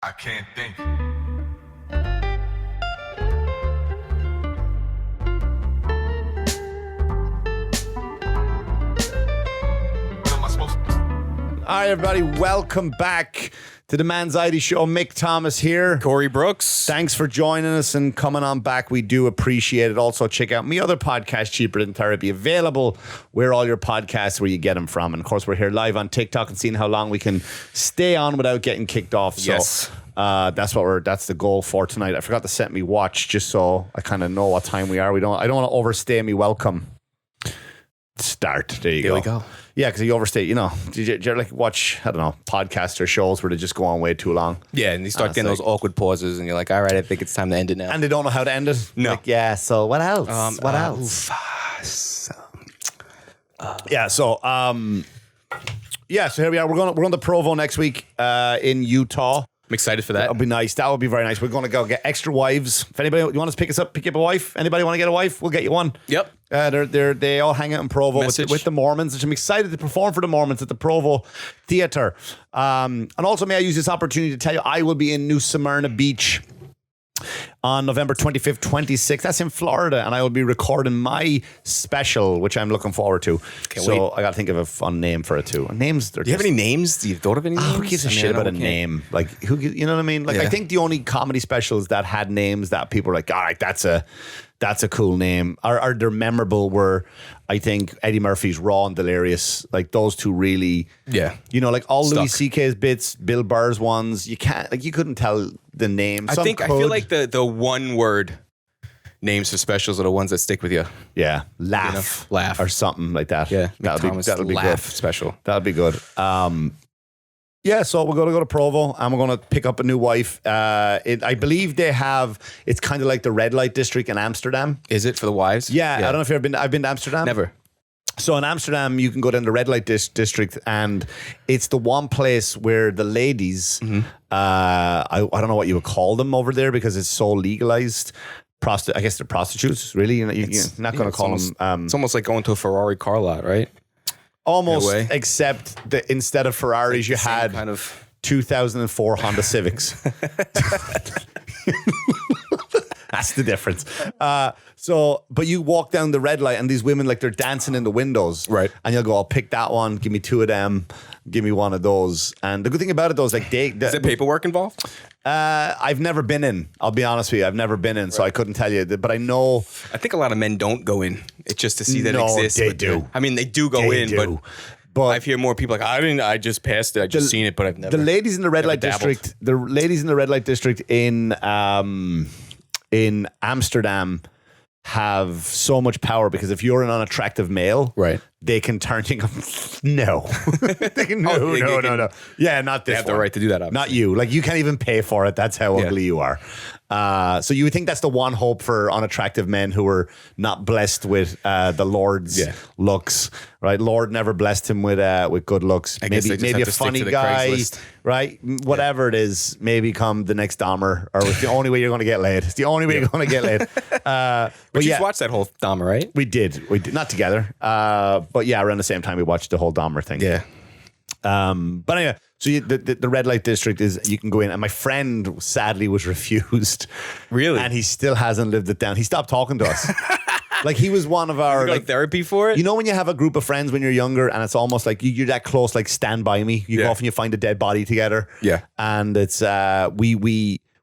I can't think. What am I supposed to? All right, everybody, welcome back to the Manxiety Show. Mick Thomas here. Corey Brooks. Thanks for joining us and coming on back. We do appreciate it. Also, check out my other podcast, Cheaper Than Therapy, available where all your podcasts, where you get them from. And of course, we're here live on TikTok and seeing how long we can stay on without getting kicked off. So, Yes. That's the goal for tonight. I forgot to set me watch just so I kind of know what time we are. I don't want to overstay me welcome. Start. There you go. There we go. Yeah, because you overstay, you know. Did you ever like watch, I don't know, podcasts or shows where they just go on way too long? Yeah, and you start getting those awkward pauses, and you're like, all right, I think it's time to end it now. And they don't know how to end it? No. Like, yeah, so what else? What else? So here we are. We're going to Provo next week in Utah. I'm excited for that. That'll be nice. That would be very nice. We're going to go get extra wives. If anybody you want us to pick up a wife, anybody want to get a wife, we'll get you one. Yep. They all hang out in Provo Message. with the Mormons, which I'm excited to perform for the Mormons at the Provo Theater. And also, may I use this opportunity to tell you, I will be in New Smyrna Beach on November 25th, 26th. That's in Florida, and I will be recording my special, which I'm looking forward to. Can't so wait. I got to think of a fun name for it too. Names. Do you have any names? Do you thought of any names? Who gives a I mean, shit I know about a we can't- name? Like, who? You know what I mean? Like, I Yeah. think the only comedy specials that had names that people were like, all right, that's a cool name. Are they're memorable? Were, I think, Eddie Murphy's Raw and Delirious. Like those two really. Yeah. You know, like all Stuck. Louis C.K.'s bits, Bill Burr's ones. You couldn't tell the name. I feel like the one word names for specials are the ones that stick with you. yeah, laugh, laugh. or something like that. Yeah. that'll be Laugh good. special. That'll be good. Yeah, so we're going to go to Provo and we're going to pick up a new wife. I believe they have, it's kind of like the red light district in Amsterdam. Is it for the wives? Yeah, I don't know if you've ever been, I've been to Amsterdam. Never. So in Amsterdam, you can go down the red light district, and it's the one place where the ladies, I don't know what you would call them over there because it's so legalized. I guess they're prostitutes, really. You're not going to call them. It's almost like going to a Ferrari car lot, right? Almost, in a way. except that instead of Ferraris, you Same had kind of 2004 Honda Civics. That's the difference. But you walk down the red light and these women, like, they're dancing in the windows. Right. And you'll go, I'll pick that one. Give me two of them. Give me one of those. And the good thing about it, though, is like Is there paperwork involved? I've never been in. I'll be honest with you. I've never been in, so I couldn't tell you. But I know. I think a lot of men don't go in. It's just to see that No, it exists. they but do. I mean, they do go They in, do. but I've heard more people like, I just passed it. I just seen it, but I've never. The ladies in the red never light dabbled. district. The ladies in the red light district in Amsterdam have so much power because if you're an unattractive male, Right. they can turn you. No, they can, Oh, they can- no. Yeah, not this. They have the one. right to do that, obviously. Not you. Like, you can't even pay for it. That's how Yeah. ugly you are. So you would think that's the one hope for unattractive men who are not blessed with the Lord's Yeah. looks, right? Lord never blessed him with good looks. I guess they just maybe have a to stick funny to the guy, Craigslist. right? Whatever it is, maybe come the next Dahmer, or it's the only way you're going to get laid. It's the only way you're going to get laid. But But you've yeah, watched that whole Dahmer, right? we did not together, but yeah, around the same time we watched the whole Dahmer thing. Yeah. But anyway, so the red light district is, you can go in, and my friend sadly was refused. Really? And he still hasn't lived it down. He stopped talking to us. Like, he was one of our, You go to like, therapy for it? you know, when you have a group of friends when you're younger and it's almost like you're that close, like Stand By Me. You go Yeah. off and you find a dead body together. Yeah. And it's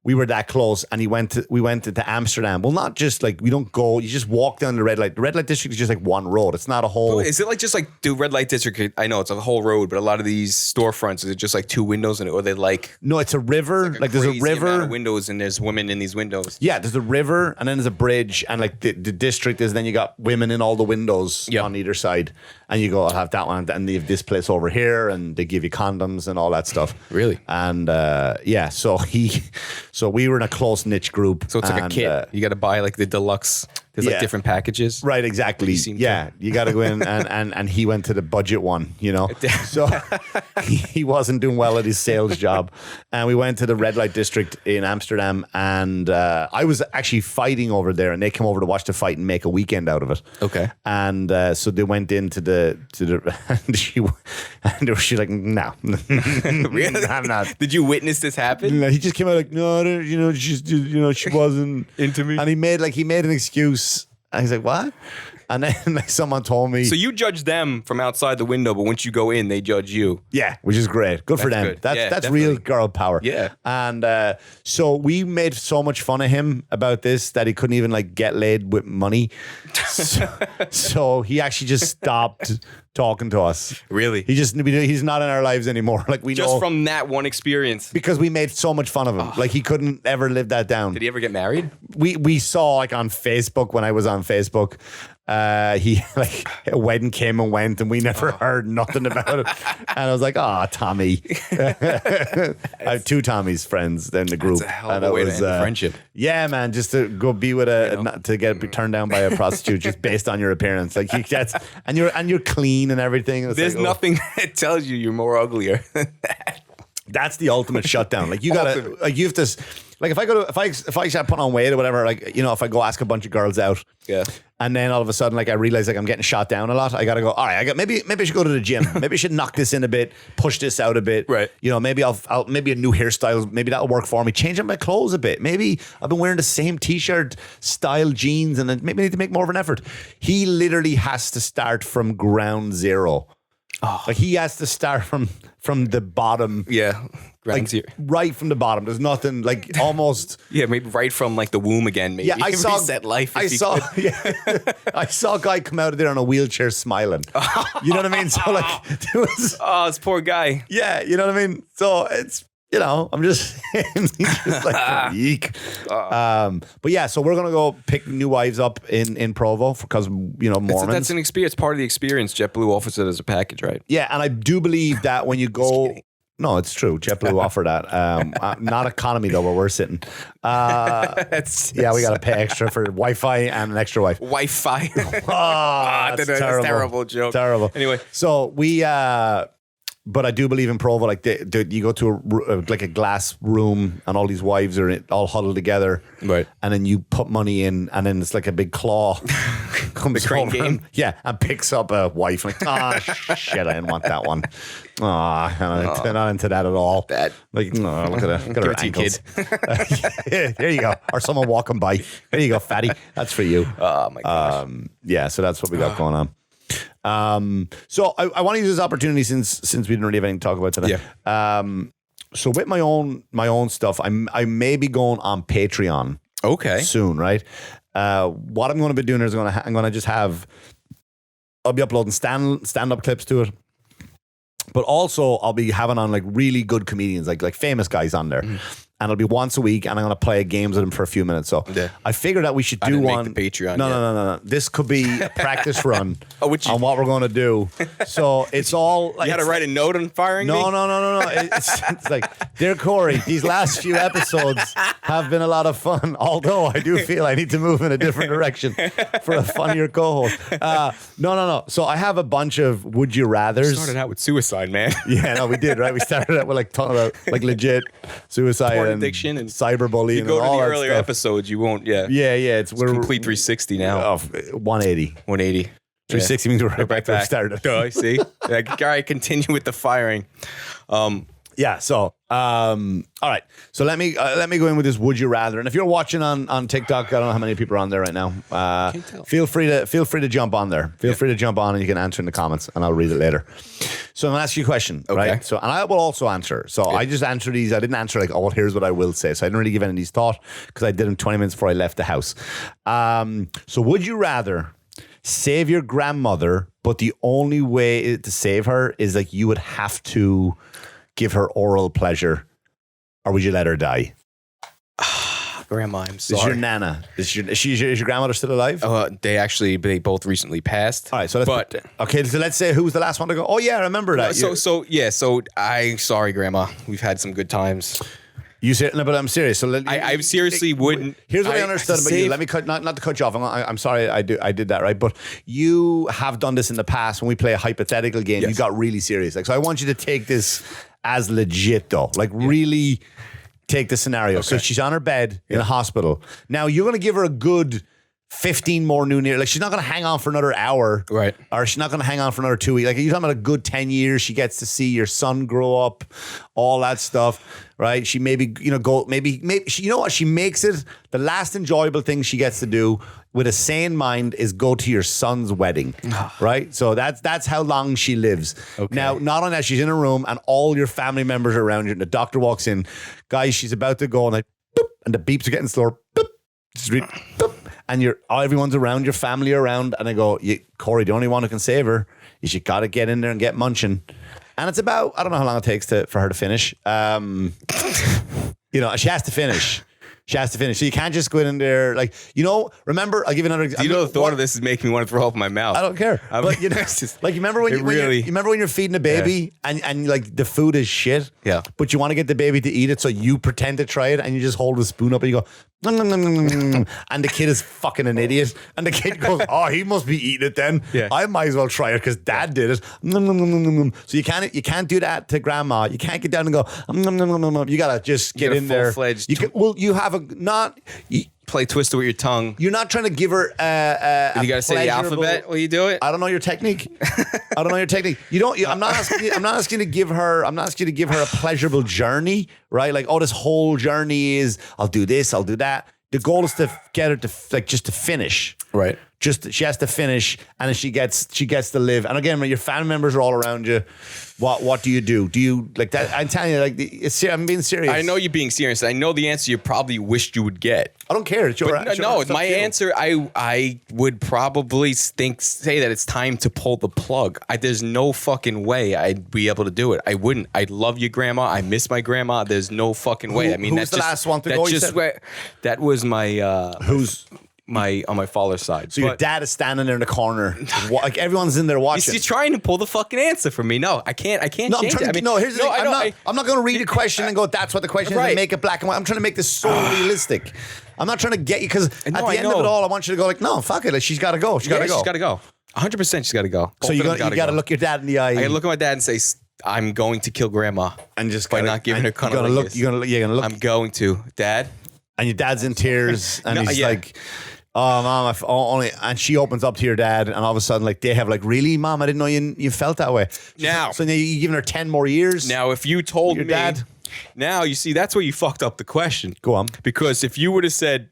we were that close, and we went into Amsterdam. Well, not just like, we don't go, you just walk down the red light. The red light district is just like one road. It's not a whole. Is it like just like the red light district? I know it's a whole road, but a lot of these storefronts, is it just like two windows in it, or they like No, it's a river. Like there's a crazy amount river. of windows, and there's women in these windows? Yeah, there's a river, and then there's a bridge, and like the district is, then you got women in all the windows Yep. on either side, and you go, I'll have that one, and they have this place over here, and they give you condoms and all that stuff. Really? And yeah, so we were in a close niche group. So it's like a and, kit. You got to buy like the deluxe. There's like different packages. Right, exactly. seem Yeah, you got to go in, and he went to the budget one, you know. So he wasn't doing well at his sales job, and we went to the red light district in Amsterdam, and I was actually fighting over there, and they came over to watch the fight and make a weekend out of it. Okay. And so they went into the and she's like, no, Really? I'm not. Did you witness this happen? He just came out like, no, she wasn't Into me? and he made an excuse. And he's like, what? And then like someone told me, So you judge them from outside the window, but once you go in, they judge you. yeah, which is great. Good for That's them. good. That's Yeah, that's real definitely. girl power. Yeah. And so we made so much fun of him about this that he couldn't even like get laid with money. So he actually just stopped talking to us. Really? He's not in our lives anymore. Like we Just know from that one experience. because we made so much fun of him. Like he couldn't ever live that down. Did he ever get married? We saw like on Facebook when I was on Facebook, he like a wedding came and went and we never heard nothing about it. And I was like, Tommy. I have two Tommy's friends in the group. That's a hell of and a it way to was, end a friendship. Yeah, man, just to go be with to get turned down by a prostitute just based on your appearance. Like and you're clean and everything. It's There's like, nothing that tells you you're more uglier than that. That's the ultimate shutdown. Like you gotta, like you have to, like if I start putting on weight or whatever, like you know, if I go ask a bunch of girls out, Yeah. and then all of a sudden, like I realize like I'm getting shot down a lot, I gotta go. All right, maybe I should go to the gym. Maybe I should knock this in a bit, push this out a bit. Right. You know, maybe I'll maybe a new hairstyle, maybe that'll work for me. Change up my clothes a bit. Maybe I've been wearing the same t-shirt, style jeans, and then maybe I need to make more of an effort. He literally has to start from ground zero. Like he has to start from the bottom. Yeah. Ground Like zero. right from the bottom. There's nothing like almost. Yeah, maybe right from like the womb again. Maybe. Yeah, I saw. Reset life. If I you saw. could. Yeah, I saw a guy come out of there on a wheelchair smiling. You know what I mean? So like, there was. Oh, this poor guy. Yeah, you know what I mean. So it's I'm just he's just like eek. But yeah, so we're gonna go pick new wives up in Provo because Mormons. That's an experience. Part of the experience. JetBlue offers it as a package, right? Yeah, and I do believe that when you go. No, it's true. JetBlue offer that. Not economy though, where we're sitting. That's Yeah, we got to pay extra for Wi-Fi and an extra wife. Wi-Fi. That's that's terrible. a terrible joke. Terrible. Anyway. So we, but I do believe in Provo, like you go to like a glass room and all these wives are all huddled together. Right. And then you put money in and then it's like a big claw comes The crane over game? and, yeah, and picks up a wife. Like, shit, I didn't want that one. I'm not into that at all. That- Like, no, look at her, Give it to your ankles. There you go. Or someone walking by. There you go, fatty. That's for you. Oh my gosh. Yeah, so that's what we got going on. So I want to use this opportunity since we didn't really have anything to talk about today. Yeah. So with my own stuff, I may be going on Patreon Okay. soon, right? What I'm going to be doing is I'm going to just I'll be uploading stand up clips to it, but also I'll be having on like really good comedians, like famous guys on there. And it'll be once a week, and I'm going to play games with them for a few minutes. So Yeah. I figured that we should do didn't make one. the Patreon No, yet. no. This could be a practice run Oh, would you- on what we're going to do. So it's all like You had to write a note on firing me? no. It's like, dear Corey, these last few episodes have been a lot of fun. Although I do feel I need to move in a different direction for a funnier co-host. No. So I have a bunch of would you rather's. Started out with suicide, man. Yeah, no, we did, right? We started out with like talking about like legit suicide Porn and addiction and- cyberbullying You go and to all the that earlier stuff. episodes, you won't. Yeah. Yeah, we're Complete 360 now. 180. 180. 360 means we're right back where we started. Duh, I see. Yeah, all right, continue with the firing. Yeah. So, all right. So let me go in with this. Would you rather? And if you're watching on TikTok, I don't know how many people are on there right now. Can't tell. Feel free to jump on there. Feel free to jump on, and you can answer in the comments, and I'll read it later. So I'm gonna ask you a question, Okay. right? So, and I will also answer. So I just answer these. I didn't answer like, oh, here's what I will say. So I didn't really give any of these thought because I did them 20 minutes before I left the house. So would you rather save your grandmother, but the only way to save her is like you would have to give her oral pleasure, or would you let her die? Grandma, I'm This is your sorry. nana. Is your grandmother still alive? They both recently passed. All right, so let's say who was the last one to go. Oh yeah, I remember that. So sorry, Grandma. We've had some good times. You say no, but I'm serious. So I seriously wouldn't. Here's what I I understood about you. save- Let me cut, not to cut you off. I'm sorry. I did that right, but you have done this in the past when we play a hypothetical game. You Yes. got really serious. Like, so I want you to take this as legit, though. Like, really take the scenario. So she's on her bed in a hospital. Now you're going to give her a good 15 more noon years. Like, she's not going to hang on for another hour. Right. Or she's not going to hang on for another 2 weeks. Like, you're talking about a good 10 years. She gets to see your son grow up, all that stuff, right? She maybe, maybe she, you know what? She makes it the last enjoyable thing she gets to do with a sane mind is go to your son's wedding, right? So that's how long she lives. Okay. Now, not only that, she's in a room and all your family members are around you and the doctor walks in. Guys, she's about to go and like, boop, and the beeps are getting slower. Boop, boop, and everyone's around, your family around, and I go, Corey, the only one who can save her is you got to get in there and get munching. And it's about, I don't know how long it takes for her to finish. She has to finish. She has to finish. So you can't just go in there like, remember, I'll give you another example. The thought of this is making me want to throw up in my mouth. I don't care. But it's just- like you remember when you remember when you're feeding a baby and like the food is shit. Yeah. But you want to get the baby to eat it, so you pretend to try it and you just hold the spoon up and you go, nom, nom, nom, nom, nom, nom. And the kid is fucking an idiot. And the kid goes, oh, he must be eating it then. Yeah. I might as well try it because dad did it. Nom, nom, nom, nom, nom, nom. So you can't do that to grandma. You can't get down and go, nom, nom, nom, nom, nom. You gotta just get get a in there. full-fledged You have a not. Play Twister with your tongue. You're not trying to give her You got to say the alphabet while you do it. I don't know your technique. I don't know your technique. I'm not asking you to give her. I'm not asking you to give her a pleasurable journey, right? Like, oh, this whole journey is I'll do this, I'll do that. The goal is to get her to just to finish. Right. She has to finish, and then she gets to live. And again, when your family members are all around you, what do you do? Do you like that? I'm telling you, I'm being serious. I know you're being serious. I know the answer you probably wished you would get. I don't care. It's your, But it's your- no, it's up my to you. answer, I would probably say that it's time to pull the plug. There's no fucking way I'd be able to do it. I wouldn't. I love your grandma. I miss my grandma. There's no fucking way. I mean, who's that's the just, last one to that's go, you just said? where that was my Who's on my father's side. so your But dad is standing there in the corner, like everyone's in there watching. he's trying to pull the fucking answer from me. No, I can't. I can't No, I'm change trying it. I mean, no, here's the thing. I know, I'm not going to read a question and go, that's what the question is, Right. and make it black and white. I'm trying to make this so realistic. I'm not trying to get you, because at No, the I end of know. it all, I want you to go like, no, fuck it. Like, she's got to go. She's got to go. She's got to go. 100% she's got to go. So you got to go. look your dad in the eye. I gotta look at my dad and say, I'm going to kill grandma. and just by gotta- not giving her and cunt you're gonna like look. this. You're gonna look. I'm going to. Dad? And your dad's in tears, and No, he's yeah. like, "Oh, mom, only." And she opens up to your dad, and all of a sudden, like, they have like, "Really, mom? I didn't know you felt that way." Now. so you're giving her 10 more years. Now, if you told Your me, dad? now you see that's where you fucked up the question. Go on. Because if you would have said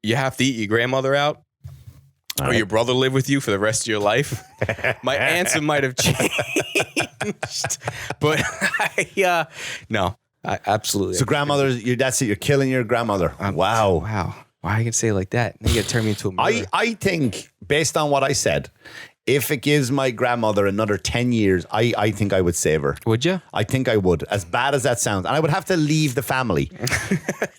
you have to eat your grandmother out, or your brother live with you for the rest of your life, my answer might have changed. But no, I absolutely. So grandmother, that's it. You're killing your grandmother. Wow. Wow. Why are you gonna say it like that? Now you gotta turn me into a murderer. I think, based on what I said, if it gives my grandmother another 10 years, I think I would save her. Would you? I think I would, as bad as that sounds. And I would have to leave the family.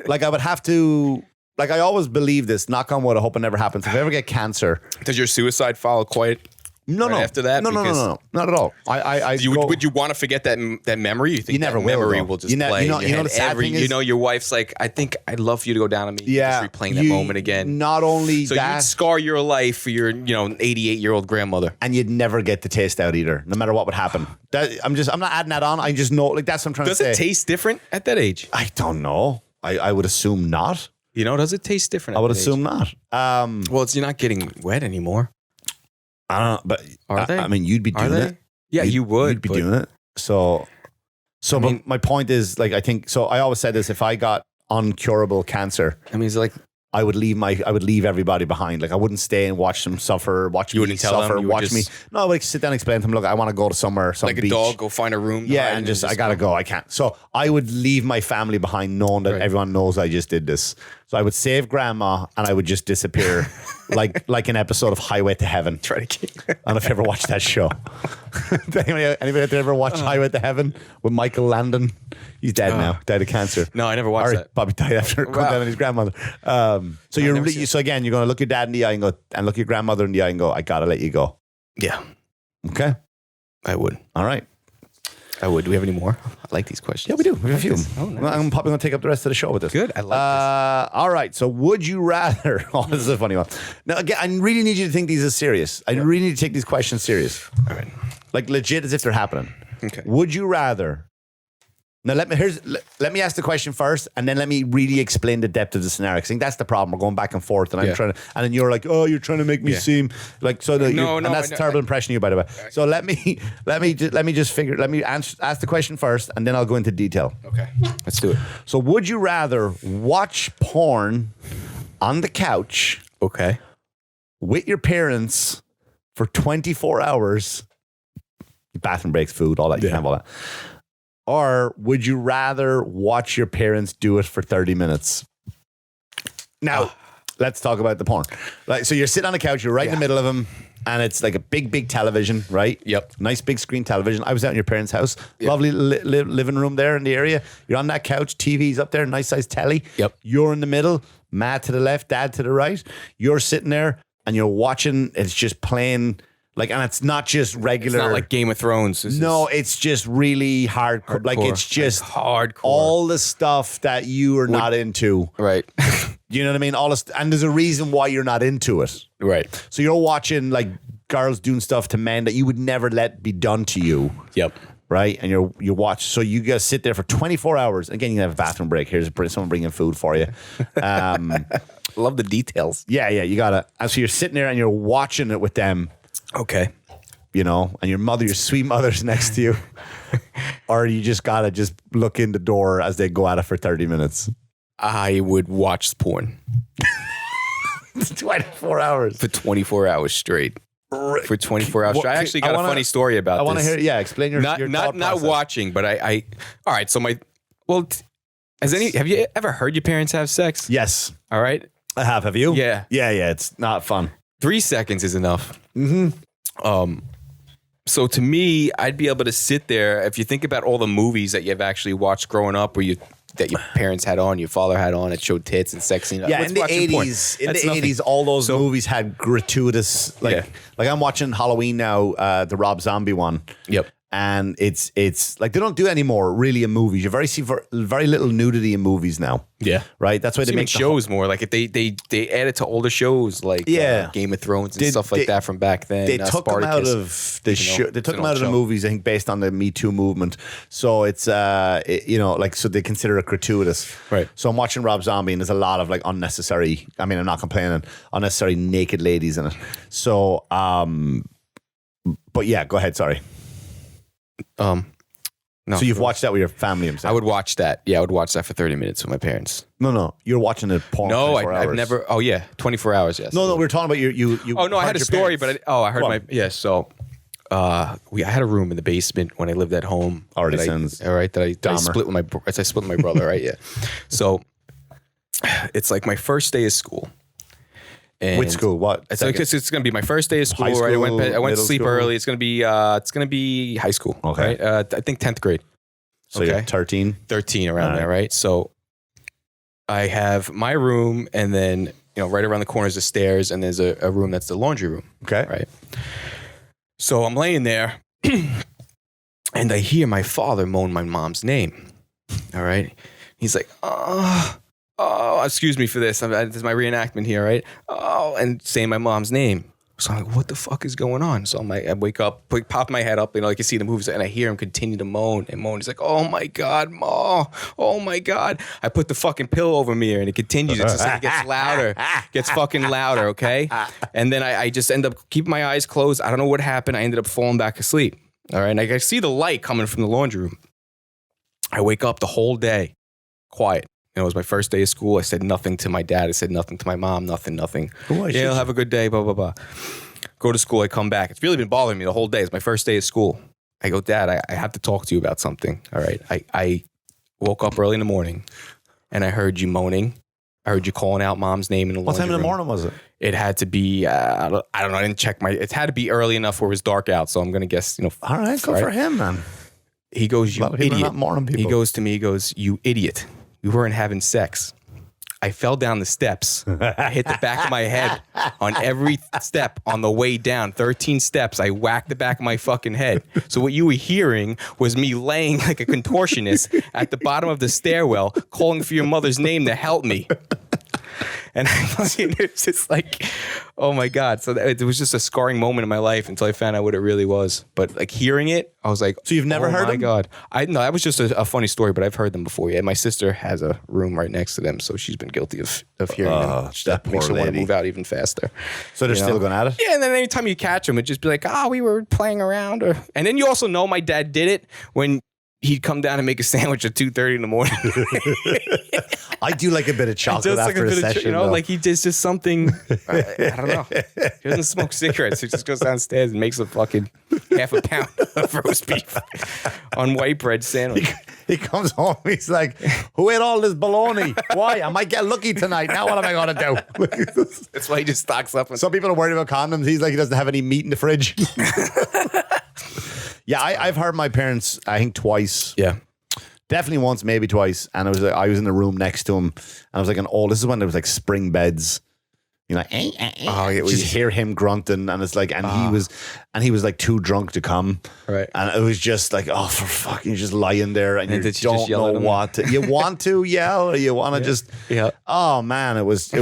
Like, I would have to, like, I always believe this, knock on wood, I hope it never happens. If I ever get cancer, Does your suicide follow quite? no, Right no. after that, No, because- not at all. Would you want to forget that memory? You think You never that will, memory though. will just You play? know- in your you know head the sad thing is- your wife's like, I think I'd love for you to go down on me. Yeah. Just replaying that moment again. Not only So that, you'd scar your life for your 88-year-old grandmother. and you'd never get the taste out either, no matter what would happen. I'm not adding that on. I just know, like, that's what I'm trying Does to say. it taste different at that age? I don't know. I would assume not. Does it taste different? I at would that age? assume not. Well, you're not getting wet anymore. I don't know, but Are they? I mean, you'd be Are doing they? it. Yeah, you would. You'd be but- doing it. So I mean- but my point is, like, I think so. I always said this: if I got uncurable cancer, I mean, it's like I would leave everybody behind. Like, I wouldn't stay and watch them suffer, watch You me wouldn't tell them? suffer, You would watch me. just- No, I would sit down and explain to them, look, I want to go to somewhere, some a beach. dog, go find a room. to Yeah, hide and in just I gotta go. I can't. So I would leave my family behind, knowing that Right. everyone knows I just did this. So I would save grandma, and I would just disappear, like an episode of Highway to Heaven. Try to keep. I don't know if you ever watched that show. Anybody out there ever watched Highway to Heaven with Michael Landon? He's dead now, died of cancer. No, I never watched Or that. Bobby died after Wow. condemning his grandmother. So never seen it. so again, you're going to look your dad in the eye and go, and look your grandmother in the eye and go, I gotta let you go. Yeah, Okay, I would. all right. I would. Do we have any more? I like these questions. Yeah, we do. We have a few. Oh, nice. Well, I'm probably going to take up the rest of the show with this. Good. I like All right. So, would you rather? Oh, this is a funny one. Now, again, I really need you to think these as serious. I really need to take these questions serious. All right. Like legit, as if they're happening. Okay. Would you rather? Now let me ask the question first, and then let me really explain the depth of the scenario. 'Cause I think that's the problem. We're going back and forth, and I'm Yeah. trying to, and then you're like, "Oh, you're trying to make me seem like so." That No, and no, that's a terrible impression of you, by the way. So let me ask the question first, and then I'll go into detail. Okay. Let's do it. So, would you rather watch porn on the couch Okay. with your parents for 24 hours? Bathroom breaks, food, all that. You can have all that. Or would you rather watch your parents do it for 30 minutes? Now, let's talk about the porn. Like, so you're sitting on the couch, you're right in the middle of them, and it's like a big television, right? Yep. Nice big screen television. I was out in your parents' house. Lovely living room there in the area. You're on that couch, TV's up there, nice size telly. Yep. You're in the middle, Matt to the left, Dad to the right. You're sitting there and you're watching, it's just playing. Like, and it's not just regular. It's not like Game of Thrones. It's just really hardcore. Like, it's just hardcore. all the stuff that you are not into. Right. You know what I mean? All this, and there's a reason why you're not into it. Right. So you're watching like girls doing stuff to men that you would never let be done to you. Yep. Right, and you watch. So you guys sit there for 24 hours. Again, you can have a bathroom break. Here's someone bringing food for you. Love the details. Yeah, you gotta. And so you're sitting there and you're watching it with them. Okay. You know, and your sweet mother's next to you, or you just gotta just look in the door as they go at it for 30 minutes. I would watch porn 24 hours for 24 hours straight. For 24 hours. Well, I actually got a funny story about this. I want to hear. Yeah, explain your not thought process. watching, but I. All right. So have you ever heard your parents have sex? Yes, All right. I have. Have you? Yeah. Yeah. It's not fun. 3 seconds is enough. So to me, I'd be able to sit there. If you think about all the movies that you've actually watched growing up, that your parents had on, your father had on, it showed tits and sex scenes. Yeah, Let's in the watch some porn. 80s, in That's the nothing. 80s, all those movies had gratuitous, like I'm watching Halloween now, the Rob Zombie one. Yep. And it's like they don't do it anymore really in movies. You see very little nudity in movies now. Yeah. Right? That's why they Even make shows more. Like if they add it to older shows like Game of Thrones and stuff like that from back then. They took them out Spartacus. of the show. They took them out of the movies, I think, based on the Me Too movement. So it's so they consider it gratuitous. Right. So I'm watching Rob Zombie, and there's a lot of like unnecessary. I mean, I'm not complaining. Unnecessary naked ladies in it. So, but yeah, go ahead. Sorry. No. So you've watched that with your family? I would watch that. Yeah, I would watch that for 30 minutes with my parents. No. You're watching the porn. No, 24 hours. I've never. Oh yeah, 24 hours. Yes. No. We were talking about you. Oh no, I had a story, parents. but I heard Go my on. So, I had a room in the basement when I lived at home. Already that sounds all right. That I Dahmer. split with my brother. Right. Yeah. So, it's like my first day of school. And Which school? What? It's going to be my first day of school. High Right. I school, went to middle sleep school? early. It's going to be high school. Okay. Right? I think 10th grade. So you're 13. 13 around All there, right? So I have my room, and then right around the corner is the stairs, and there's a room that's the laundry room. Okay. Right. So I'm laying there, and I hear my father moan my mom's name. All right. He's like, oh, excuse me for this. This is my reenactment here, right? Oh, and saying my mom's name. So I'm like, what the fuck is going on? So I wake up, pop my head up, like you see the movies, and I hear him continue to moan and moan. He's like, oh my God, Ma. Oh my God. I put the fucking pillow over me, and it continues. It's just like, it gets louder, gets fucking louder, okay? And then I just end up keeping my eyes closed. I don't know what happened. I ended up falling back asleep. All right. And I see the light coming from the laundry room. I wake up the whole day, quiet. It was my first day of school. I said nothing to my dad. I said nothing to my mom. Nothing. Yeah, I'll have a good day. Blah, blah, blah. Go to school. I come back. It's really been bothering me the whole day. It's my first day of school. I go, Dad, I have to talk to you about something. All right. I woke up early in the morning, and I heard you moaning. I heard you calling out Mom's name in the laundry What time in the room. morning was it? It had to be, I don't know. I didn't check it had to be early enough where it was dark out. So I'm going to guess, All right. Good for him, man. He goes, A you lot of people are idiot. not morning people. He goes to me, you idiot. We weren't having sex. I fell down the steps. I hit the back of my head on every step on the way down. 13 steps. I whacked the back of my fucking head. So what you were hearing was me laying like a contortionist at the bottom of the stairwell, calling for your mother's name to help me. And it's just like, oh my God. So it was just a scarring moment in my life until I found out what it really was. But like hearing it, I was like, So you've never heard Oh my them? God. No, that was just a funny story, but I've heard them before. Yeah, my sister has a room right next to them. So she's been guilty of hearing them. that Makes poor her want to lady. move out even faster. So they're You still know? going at it? Yeah, and then anytime you catch them, it'd just be like, we were playing around. And then you also know my dad did it when he'd come down and make a sandwich at 2:30 in the morning. I do like a bit of chocolate after a session. though. like he does just something. I don't know. He doesn't smoke cigarettes. He just goes downstairs and makes a fucking half a pound of roast beef on white bread sandwich. He comes home, he's like, who ate all this bologna? Why? I might get lucky tonight. Now what am I going to do? That's why he just stocks up. Some people are worried about condoms. He's like, he doesn't have any meat in the fridge. Yeah, I've heard my parents, I think twice. Yeah. Definitely once, maybe twice. And I was in the room next to him. And I was like, this is when there was like spring beds. You know, Oh, yeah, just hear him grunting, and it's like, and he was like too drunk to come, Right. And it was just like, oh, for fucking, you're just lying there, and you did you don't just yell at know him? what to, you want to yell, or you want to just, Yeah. Oh man, it was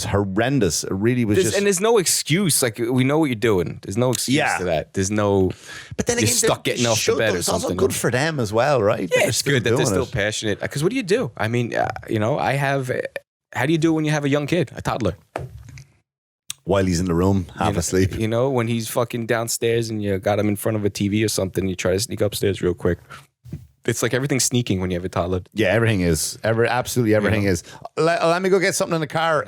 horrendous. It really was just. And there's no excuse. Like we know what you're doing. There's no excuse Yeah. to that. There's no. But then you're again, stuck getting off the bed or It's also something. good for them as well, right? Yeah, it's good that they're still passionate. Because what do you do? I mean, I have. How do you do it when you have a young kid, a toddler? While he's in the room, half asleep. You know, when he's fucking downstairs and you got him in front of a TV or something, you try to sneak upstairs real quick. It's like everything's sneaking when you have a toddler. Yeah, everything is. Absolutely everything is. Let me go get something in the car.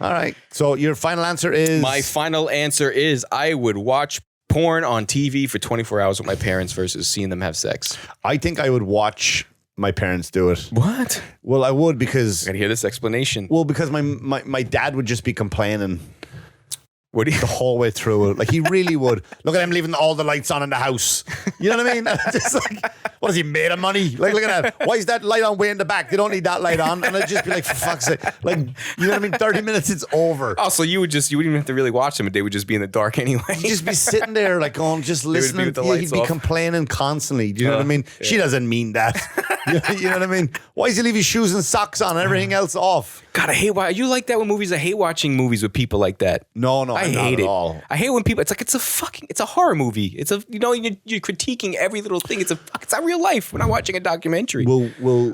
All right. So your final answer is? My final answer is I would watch porn on TV for 24 hours with my parents versus seeing them have sex. I think I would watch my parents do it. What? Well, I would because. I gotta hear this explanation. Well, because my dad would just be complaining What do you? the whole way through it. Like he really would. Look at him leaving all the lights on in the house. You know what I mean? Just like, what is he made of money? Like, look at that. Why is that light on way in the back? They don't need that light on. And I'd just be like, for fuck's sake. Like, you know what I mean? 30 minutes, it's over. Oh, so you wouldn't even have to really watch them, but they would just be in the dark anyway. He'd just be sitting there, like, going, just would be listening. with the Yeah, lights he'd be off. complaining constantly. Do you know what I mean? She doesn't mean that. You know what I mean? Why does he leave his shoes and socks on and everything else off? God, I hate why you like that with movies. I hate watching movies with people like that. No, I I'm not hate at it. all. I hate when people. It's like it's a horror movie. It's you're critiquing every little thing. It's not real life. We're not watching a documentary Well,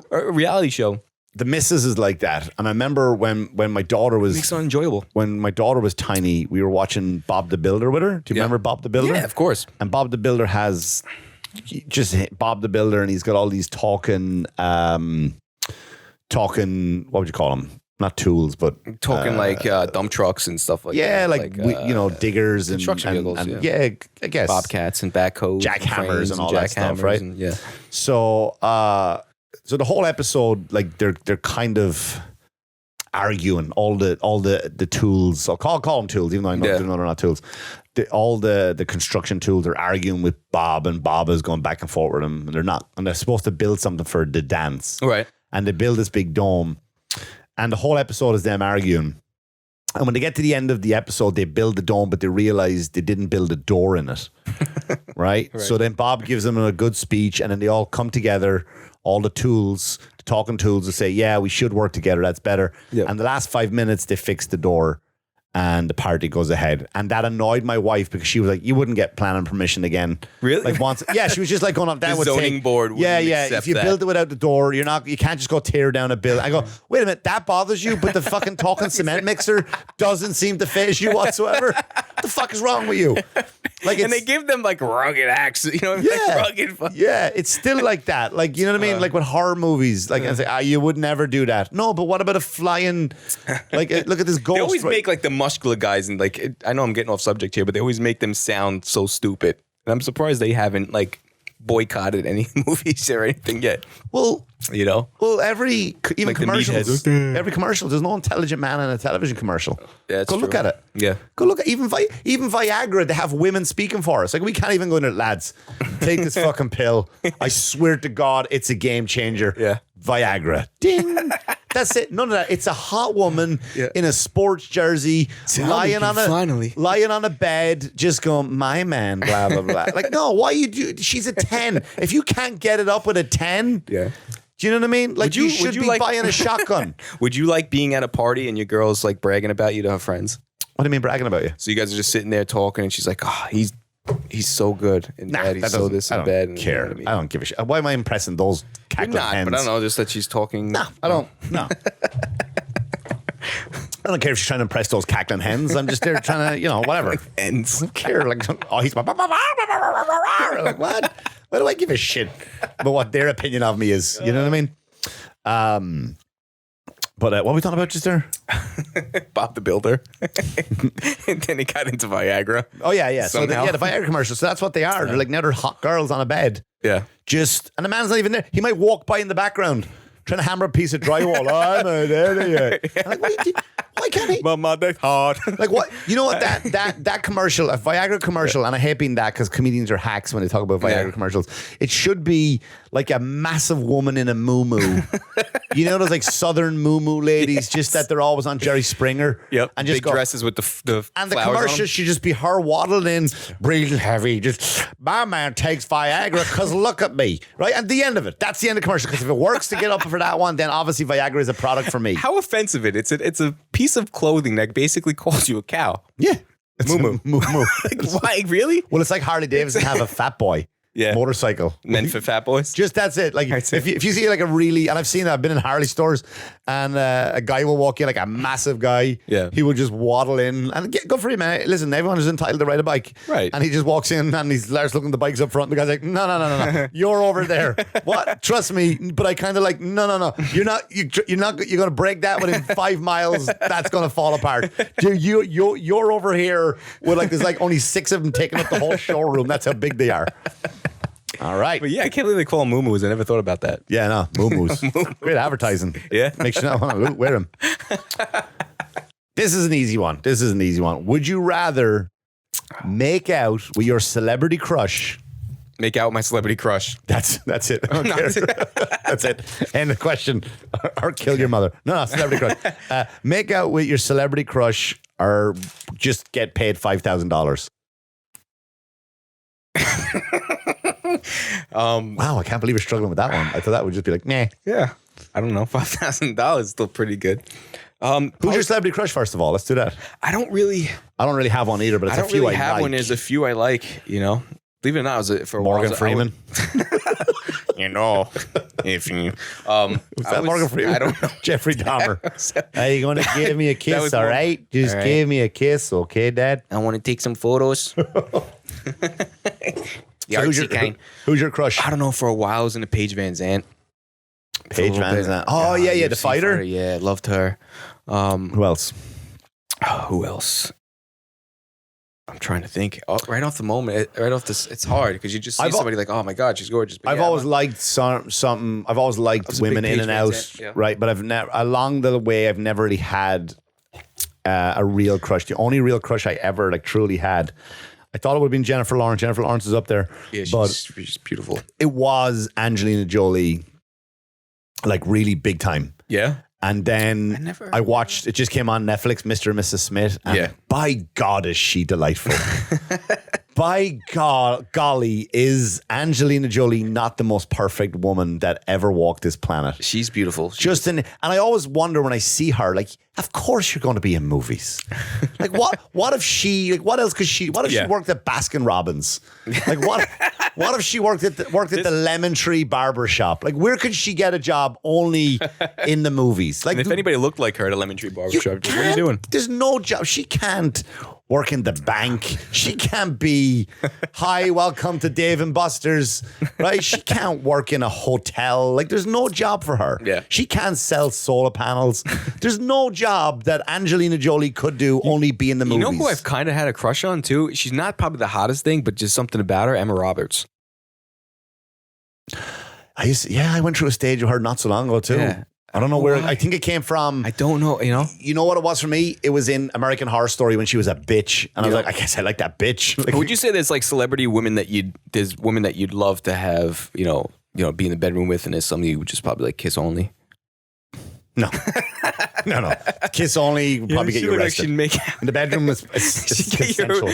or a reality show. the missus is like that. And I remember when my daughter was Makes it unenjoyable. when my daughter was tiny, we were watching Bob the Builder with her. Do you remember Bob the Builder? Yeah, of course. And Bob the Builder has just Bob the Builder, and he's got all these talking, what would you call them? Not tools, but Talking like dump trucks and stuff like yeah, that. diggers and construction vehicles, and yeah. I guess Bobcats and backhoes, Jackhammers cranes and all that stuff, jackhammers right? and- yeah. So, so the whole episode, like they're kind of arguing all the tools. I'll call them tools, even though I know Yeah. they're not tools. All the construction tools are arguing with Bob, and Bob is going back and forth with them. And they're not, and they're supposed to build something for the dance, Right. and they build this big dome, and the whole episode is them arguing. And when they get to the end of the episode, they build the dome, but they realize they didn't build a door in it. Right? So then Bob gives them a good speech, and then they all come together, all the tools, the talking tools, to say, yeah, we should work together. That's better. Yeah. And the last 5 minutes, they fix the door, and the party goes ahead. And that annoyed my wife because she was like, you wouldn't get planning permission again. Really? Like once. Yeah, she was just like going up. That The would zoning take, board wouldn't If accept you that. build it without the door, you can't just go tear down a building. I go, wait a minute, that bothers you, but the fucking talking cement mixer doesn't seem to faze you whatsoever. What the fuck is wrong with you? Like, And they give them like rugged axes, like rugged. yeah, it's still like that. Like, you know what I mean? Like with horror movies, like, and say, you would never do that. No, but what about a flying, like, look at this ghost. They always right? make like the muscular guys, and like I know I'm getting off subject here, but they always make them sound so stupid. And I'm surprised they haven't like boycotted any movies or anything yet. Well, You know? even Like the commercials. meatheads. Every commercial, there's no intelligent man in a television commercial. Yeah, that's Go look true. at it. Yeah. Go look at even Viagra. They have women speaking for us. Like, we can't even go into lads. Take this fucking pill. I swear to God, it's a game changer. Yeah. Viagra. Ding. That's it. None of that. It's a hot woman in a sports jersey, lying on a bed, just going, my man, blah, blah, blah. Like, no, why you do? She's a 10. If you can't get it up with a 10, do you know what I mean? Like, you should be buying a shotgun. Would you like being at a party and your girl's like bragging about you to her friends? What do you mean bragging about you? So you guys are just sitting there talking, and she's like, "Oh, he's so good in bed. He's so this I in don't bed." And, care. you know what I mean? I don't give a shit. Why am I impressing those You're cackling not, hens? but I don't know. Just that she's talking. No, I don't. No. I don't care if she's trying to impress those cackling hens. I'm just there trying to, whatever. Ends. I don't care. Like, oh, he's like, what? Why do I give a shit about what their opinion of me is? You know what I mean? But what were we talking about just there? Bob the Builder. And then he got into Viagra. Oh, yeah. So, Somehow. the Viagra commercials. So that's what they are. They're like, now they're hot girls on a bed. Yeah. And the man's not even there. He might walk by in the background trying to hammer a piece of drywall. I'm not there yet. I'm like, why can't he? Mama, that's hard. Like what? You know what? That commercial, a Viagra commercial, and I hate being that because comedians are hacks when they talk about Viagra commercials. It should be like a massive woman in a moo-moo. You know those like southern moo-moo ladies, just that they're always on Jerry Springer. Yep. And just big dresses with the and the flowers on commercial them. should just be her waddling in, breathing heavy. Just, my man takes Viagra because look at me. Right? And the end of it. That's the end of the commercial. Because if it works to get up for that one, then obviously Viagra is a product for me. How offensive it! It's a piece of clothing that basically calls you a cow. Yeah. Moo-moo. Moo-moo. Why? Really? Well, it's like Harley Davidson have a fat boy motorcycle. Meant for fat boys. Just that's it. Like That's if you see like a really, and I've seen that, I've been in Harley stores, and a guy will walk in, like a massive guy. Yeah. He will just waddle in and go for him, man. Listen, everyone is entitled to ride a bike. Right. And he just walks in and he starts looking at the bikes up front. And the guy's like, no. You're over there. What? Trust me. But I kind of like, no. You're going to break that within 5 miles. That's going to fall apart. Dude, you're over here with like, there's like only 6 of them taking up the whole showroom. That's how big they are. All right. But yeah, I can't believe they call them moo-moos. I never thought about that. Yeah, no, moo-moos. Great advertising. Yeah. Makes you not want to wear them. This is an easy one. Would you rather make out with your celebrity crush? Make out with my celebrity crush. That's it. I don't care. That's it. End the question. Or kill your mother. No, celebrity crush. Make out with your celebrity crush or just get paid $5,000. Wow, I can't believe you're struggling with that one. I thought that would just be like, meh. Yeah. I don't know. $5,000 is still pretty good. Who's your celebrity crush, first of all? Let's do that. I don't really have one either, but it's I a don't few really I have like. one. There's a few I like, Believe it or not, I was for a while. Morgan Freeman. If you Was that Morgan Freeman? I don't know. Jeffrey Dahmer. Are you going to give me a kiss, was all more- right? Just all right. give me a kiss, okay, Dad? I want to take some photos. The artsy kind. Who's your crush? I don't know. For a while, I was into Paige Van Zandt. Paige Van Zandt. Oh, yeah, the UFC fighter? Yeah, loved her. Who else? Who else? I'm trying to think. Right off the moment, right off this, it's hard because you just see somebody like, oh my God, she's gorgeous. But I've always liked something. I've always liked was a women big in Paige and Van out, Zandt, yeah. right? But I've never, along the way, I've never really had a real crush. The only real crush I ever like truly had, I thought it would have been Jennifer Lawrence. Jennifer Lawrence is up there, Yeah, but she's beautiful. it was Angelina Jolie, like really big time. Yeah. And then I watched, it just came on Netflix, Mr. and Mrs. Smith. And Yeah. by God, is she delightful. By God, golly, is Angelina Jolie not the most perfect woman that ever walked this planet? She's beautiful. And I always wonder when I see her, like, of course you're going to be in movies. Like, what if she, like, what else could she, what if she worked at Baskin Robbins? Like, what if she worked at the Lemon Tree Barber Shop? Like, where could she get a job only in the movies? Like, And if anybody looked like her at a Lemon Tree Barbershop, what are you doing? There's no job. She can't work in the bank. She can't be, hi, welcome to Dave and Buster's, right? She can't work in a hotel. Like, there's no job for her. Yeah. She can't sell solar panels. There's no job that Angelina Jolie could do, only be in the movies. You know who I've kind of had a crush on too? She's not probably the hottest thing, but just something about her, Emma Roberts. I went through a stage of her not so long ago too. Yeah. I don't know where. I think it came from. I don't know, You know what it was for me? It was in American Horror Story when she was a bitch, and I was like, I guess I like that bitch. Like, But would you say there's like celebrity women there's women that you'd love to have, be in the bedroom with, and there's somebody you would just probably like kiss only. No. No. Kiss only would probably get you arrested. Make In the bedroom is consensual.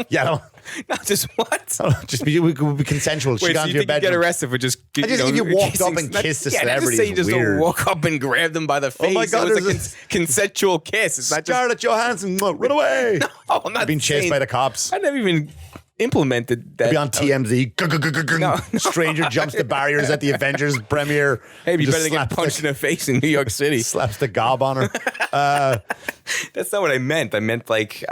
Yeah, no. not just what? Just be, we could be consensual. She Wait, got so into you your think you get bedroom. arrested for just? I just think if you walked up kissing- and kissed a yeah, celebrity, just say you it's just weird. don't walk up and grab them by the face. my God, it was a there's consensual kiss. It's not just. Scarlett Johansson, run away. Oh, I'm not Being chased saying- by the cops. I never even implemented that. Be on TMZ. No. Stranger jumps the barriers at the Avengers premiere. Hey, you Just better get slaps punched in the face in New York City. slaps the gob on her. That's not what I meant. I meant like,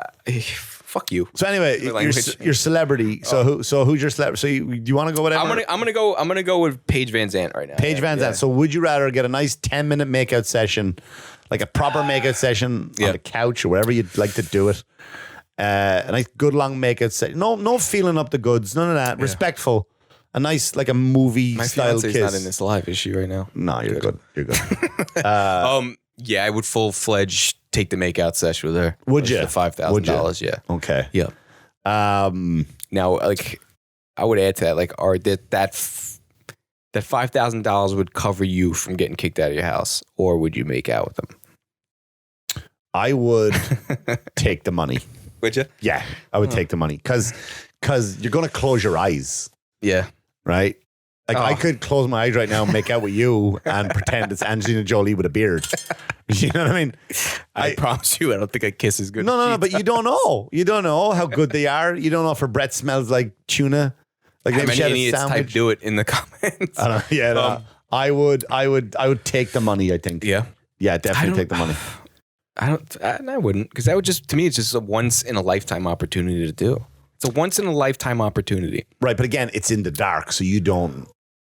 fuck you. So anyway, My language. your celebrity. So who's your celebrity? So do you want to go whatever? I'm gonna go with Paige Van Zandt right now. Paige Van Zandt. So would you rather get a nice 10-minute makeout session, like a proper makeout session Yeah. on the couch or wherever you'd like to do it? A nice good long makeout session. No feeling up the goods. None of that. Respectful. A nice like a movie My style fiance's kiss. not in this live, is she right now? No, you're good. You're good. Yeah, I would full fledged take the makeout session with her. Would you? The $5,000. Yeah. Okay. Yeah. Now, like, I would add to that, like, that $5,000 would cover you from getting kicked out of your house, or would you make out with them? I would take the money. Would you? Yeah, I would take the money because you're going to close your eyes, Yeah. right? Like I Oh. could close my eyes right now and make out with you and pretend it's Angelina Jolie with a beard. You know what I mean? I promise you, I don't think a kiss is good. No, but you don't know. You don't know how good they are. You don't know if her breath smells like tuna. Like How maybe many she had a idiots type sandwich. do it in the comments? I don't know. Yeah, no. I would take the money. I think. Yeah. Yeah, definitely take the money. I wouldn't, because that would just, to me, it's just a once in a lifetime opportunity to do. It's a once in a lifetime opportunity. Right, but again, it's in the dark, so you don't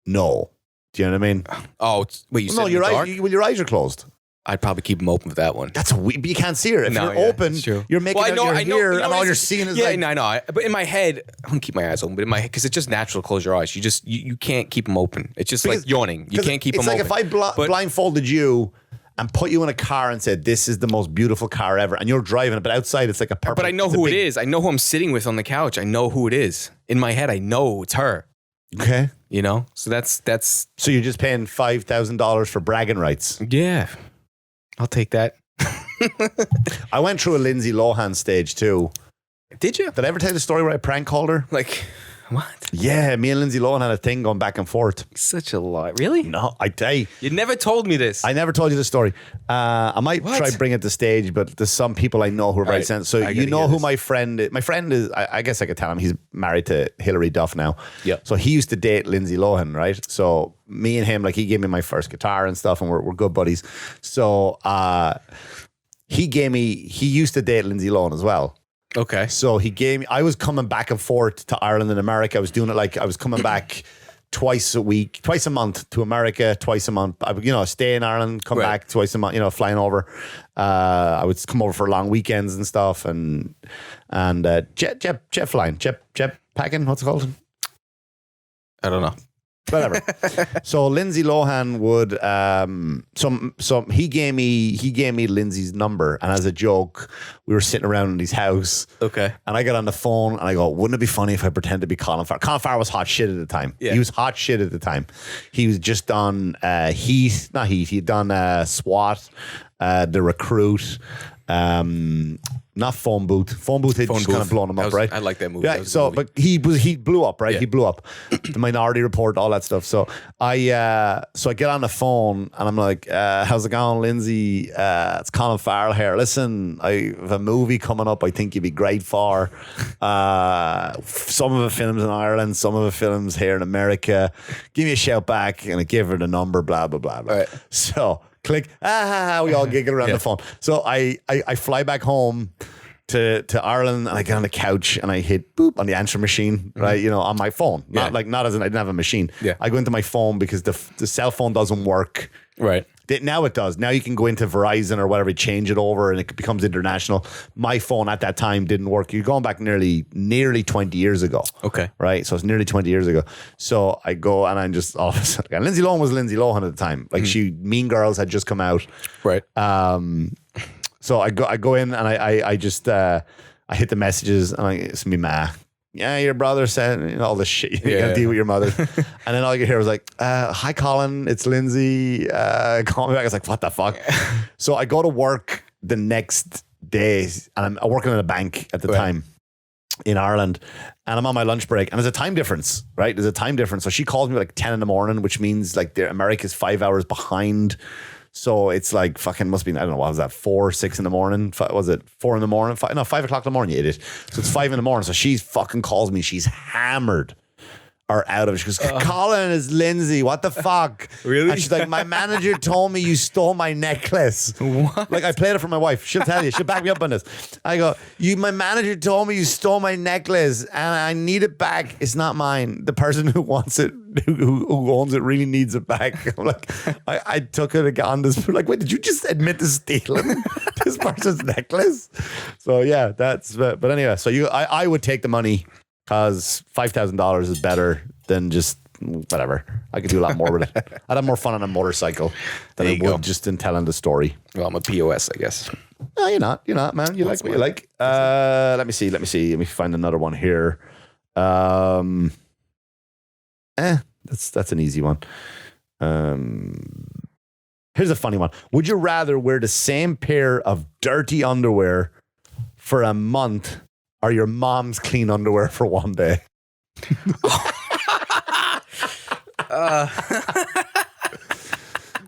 know. Do you know what I mean? Oh, wait, you said in the dark? Your eyes are closed. I'd probably keep them open for that one. That's but you can't see her. If No, you're yeah, open, it's true. you're making out your hair, and all you're seeing is yeah, like. no, I know. But in my head, I wouldn't keep my eyes open. But in my head, because it's just natural to close your eyes. You can't keep them open. It's just Because- like yawning. You 'cause can't keep them It's like open. if I But- blindfolded you and put you in a car and said, "This is the most beautiful car ever," and you're driving it, but outside it's like a purple. But I know it's a who it big- is. I know who I'm sitting with on the couch. I know who it is. In my head, I know it's her. Okay, You know? So that's so you're just paying $5,000 for bragging rights. yeah. I'll take that. I went through a Lindsay Lohan stage too. Did you? Did I ever tell you the story where I prank called her? Like, what? Yeah, me and Lindsay Lohan had a thing going back and forth. Such a lie. Really? No, I tell you. You never told me this. I never told you the story. I might What? try to bring it to stage, but there's some people I know who are very Right. sensitive. So I you gotta know hear who this. my friend is. My friend is, I guess I could tell him, he's married to Hilary Duff now. Yep. So he used to date Lindsay Lohan, right? So me and him, like he gave me my first guitar and stuff, and we're good buddies. So he used to date Lindsay Lohan as well. Okay. So I was coming back and forth to Ireland and America. I was doing it like I was coming back twice a month to America, twice a month. I would, stay in Ireland, come Right. back twice a month, flying over. I would come over for long weekends and stuff and jet flying, jet packing, what's it called? I don't know. Whatever. So Lindsay Lohan would he gave me Lindsay's number, and as a joke, we were sitting around in his house. Okay. And I got on the phone and I go, wouldn't it be funny if I pretend to be Colin Farrell? Colin Farrell was hot shit at the time. Yeah. He was hot shit at the time. He was just on Heat, he'd done SWAT, The Recruit, not Phone Booth. Phone Booth had Phone just kind of Booth. blown him That up, was- right? I like that movie. Yeah, That was a so good but he blew up, right? Yeah. He blew up. The Minority Report, all that stuff. So I get on the phone and I'm like, how's it going, Lindsay? It's Colin Farrell here. Listen, I have a movie coming up I think you'd be great for. Some of the films in Ireland, some of the films here in America. Give me a shout back, and I give her the number, blah, blah, blah, blah. Right. So click, we all giggle around the phone. So I fly back home to Ireland, and I get on the couch and I hit boop on the answer machine, right? On my phone. Not as in I didn't have a machine. Yeah. I go into my phone because the cell phone doesn't work. Right. Now it does. Now you can go into Verizon or whatever, change it over, and it becomes international. My phone at that time didn't work. You're going back nearly 20 years ago. Okay. Right? So it's nearly 20 years ago. So I go and I'm just all of a sudden, and Lindsay Lohan was Lindsay Lohan at the time. Like Mean Girls had just come out. Right. So I go in and I just I hit the messages and it's me ma. yeah, your brother said all this shit. You Yeah. gotta deal with your mother. And then all you could hear was like, hi, Colin, it's Lindsay. Call me back. I was like, what the fuck? So I go to work the next day, and I'm working in a bank at the time in Ireland, and I'm on my lunch break, and there's a time difference, right? There's a time difference. So she calls me like 10 in the morning, which means like America's 5 hours behind. So it's like fucking must be, I don't know, what was that, 4, 6 in the morning? Was it 4 in the morning? 5 o'clock in the morning, you idiot. So it's 5 in the morning. So she fucking calls me. She's hammered or out of it. She goes, Colin, it's Lindsay. What the fuck? Really? And she's like, my manager told me you stole my necklace. What? Like I played it for my wife. She'll tell you. She'll back me up on this. I go, my manager told me you stole my necklace and I need it back. It's not mine. The person who wants it, who owns it, really needs it back. I'm like, I took it on this. Like, wait, did you just admit to stealing this person's necklace? So yeah, that's. But anyway, so I would take the money because $5,000 is better than just whatever. I could do a lot more with it. I'd have more fun on a motorcycle than I would just in telling the story. Well, I'm a POS, I guess. No, you're not, man. You like what you like. Let me see. Let me find another one here. That's an easy one. Here's a funny one. Would you rather wear the same pair of dirty underwear for a month or your mom's clean underwear for one day?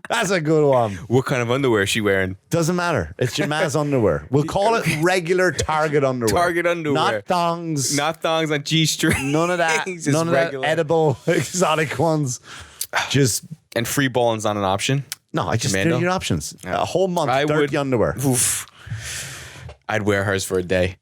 That's a good one. What kind of underwear is she wearing? Doesn't matter. It's your ma's underwear. We'll call it regular Target underwear. Target underwear. Not thongs. Not thongs on G-string. None of that. Just None of regular. that edible, exotic ones. Just And free balling's not an option? no. I just Commando? they're your options. A whole month I dirty would- underwear. Oof. I'd wear hers for a day.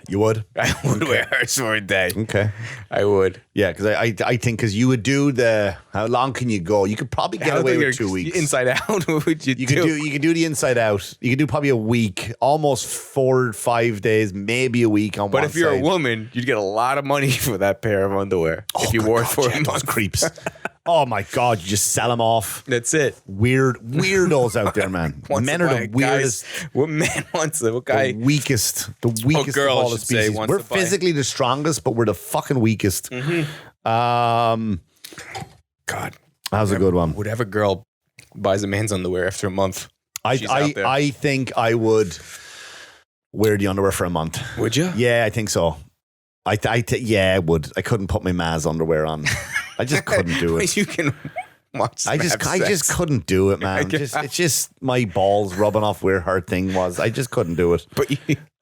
You would. I would wear hers for a day. Okay. I would. Yeah, because I think because you would do the how long can you go? You could probably get away with 2 weeks. Inside out, what would you, You do? could do the inside out. You could do probably a week, almost 4 or 5 days, maybe a week on But one if you're side. a woman, you'd get a lot of money for that pair of underwear if you my wore it God, for yeah, a those month. creeps. Oh my God, you just sell them off. That's it. Weirdos out there, man. Wants Men to are buy the a guy's- weirdest, What man wants it? What guy? the weakest of girl, I all the should say, species. wants We're to buy- physically the strongest, but we're the fucking weakest. God. That was a good one. Whatever girl buys a man's underwear after a month, she's out there. I think I would wear the underwear for a month. Would you? Yeah, I think so. Yeah, I would. I couldn't put my ma's underwear on. I just couldn't do it. You can watch. I just couldn't do it, man. It's just my balls rubbing off where her thing was. I just couldn't do it. But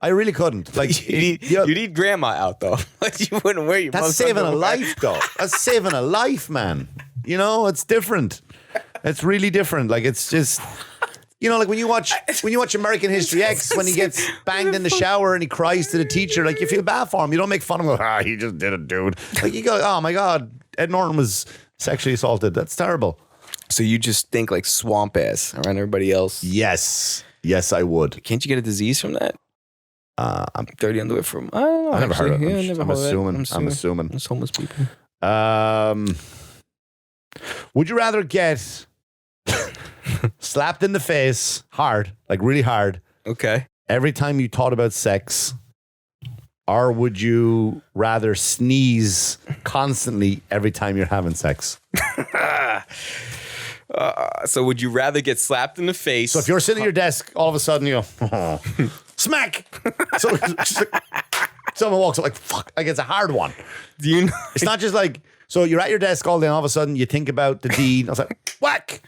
I really couldn't. Like you need grandma out though. Like you wouldn't wear your. that's mom's saving a underwear. life, though. That's saving a life, man. You know, it's different. It's really different. Like it's just. You know, like when you watch American History X, when he gets banged in the shower and he cries to the teacher, like you feel bad for him. You don't make fun of him. He just did it, dude. Like you go, oh my God, Ed Norton was sexually assaulted. That's terrible. So you just think like swamp ass around everybody else. Yes, I would. Can't you get a disease from that? I'm Dirty underwear from. I don't know. I never heard of it. Yeah, I never I'm heard of assuming. that. I'm assuming. It's homeless people. Would you rather get slapped in the face hard, like really hard, Okay. every time you thought about sex, or would you rather sneeze constantly every time you're having sex? So would you rather get slapped in the face? So if you're sitting at your desk, all of a sudden you go, smack. So just like, someone walks up like, fuck, like it's a hard one. do you know? It's not just like, so you're at your desk all day and all of a sudden you think about the deed. I was like, whack.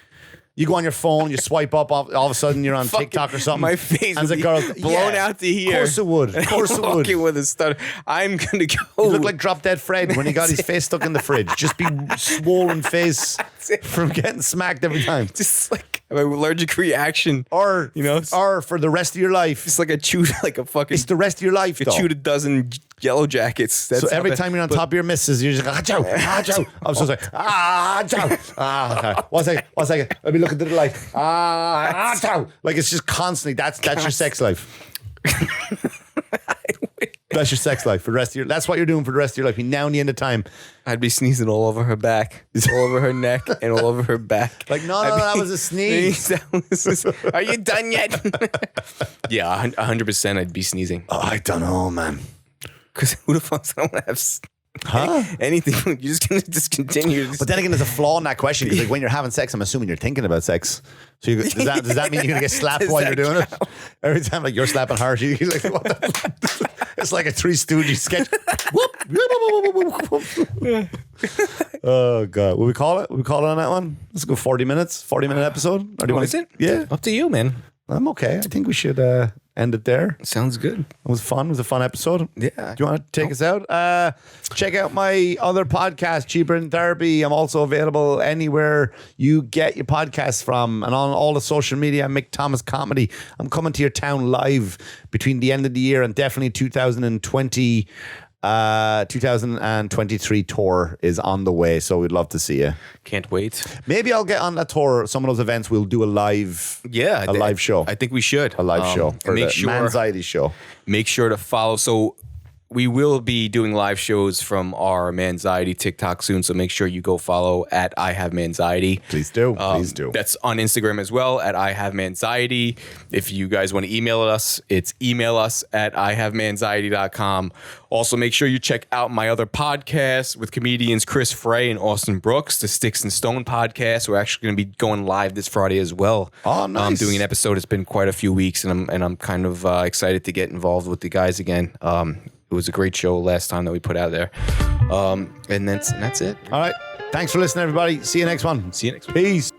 You go on your phone, you swipe up, all of a sudden you're on TikTok or something. My face and would the be girl blown out to here. Of course it would. Of course it would. Walking with a stutter. I'm gonna go. You look like Drop Dead Fred when he got his face stuck in the fridge. Just be swollen face from getting smacked every time. just like an allergic reaction. Or, You know, or for the rest of your life. It's like I chewed like a fucking. It's the rest of your life, I though. chewed a dozen yellow jackets. That's So how every that- time you're on top of your missus, you're just like, ah-chow, ah-chow. I'm so sorry. Ah-chow. Ah, okay. 1 second. Let me look into the light. Ah-chow. Like it's just constantly, that's your sex life. That's your sex life for the rest of your, that's what you're doing for the rest of your life. Now in the end of time. I'd be sneezing all over her back, all over her neck, and all over her back. Like, no, that was a sneeze. Are you done yet? Yeah, 100%. I'd be sneezing. Oh, I don't know, man. Because who the fuck's gonna want to have Huh? anything? You're just gonna discontinue. But then again, there's a flaw in that question because like when you're having sex, I'm assuming you're thinking about sex. So does that mean you're gonna get slapped Does while that you're doing it? Every time like you're slapping her, you're like, what the? It's like a Three Stooges sketch. Oh God, will we call it? Will we call it on that one? Let's go 40 minutes. 40-minute episode. Or do you want Is it? Yeah, Up to you, man. I'm okay. I think we should end it there. Sounds good. It was fun. It was a fun episode. Yeah. Do you want to take us out? Check out my other podcast, Cheaper in Therapy. I'm also available anywhere you get your podcasts from and on all the social media. Mick Thomas Comedy. I'm coming to your town live between the end of the year and definitely 2023 tour is on the way, so we'd love to see you. Can't wait. Maybe I'll get on that tour. Some of those events we'll do a live live show. I think we should. A live show for make the sure Manxiety show. Make sure to follow. So we will be doing live shows from our Manxiety TikTok soon. So make sure you go follow at I Have Manxiety. Please do. Please do. That's on Instagram as well at I Have Manxiety. If you guys want to email us, it's email us at ihavemanxiety.com. Also, make sure you check out my other podcast with comedians Chris Frey and Austin Brooks, the Sticks and Stone podcast. We're actually going to be going live this Friday as well. Oh, nice. I'm doing an episode. It's been quite a few weeks, and I'm kind of excited to get involved with the guys again. It was a great show last time that we put out there. And that's it. All right. Thanks for listening, everybody. See you next one. See you next week. Peace.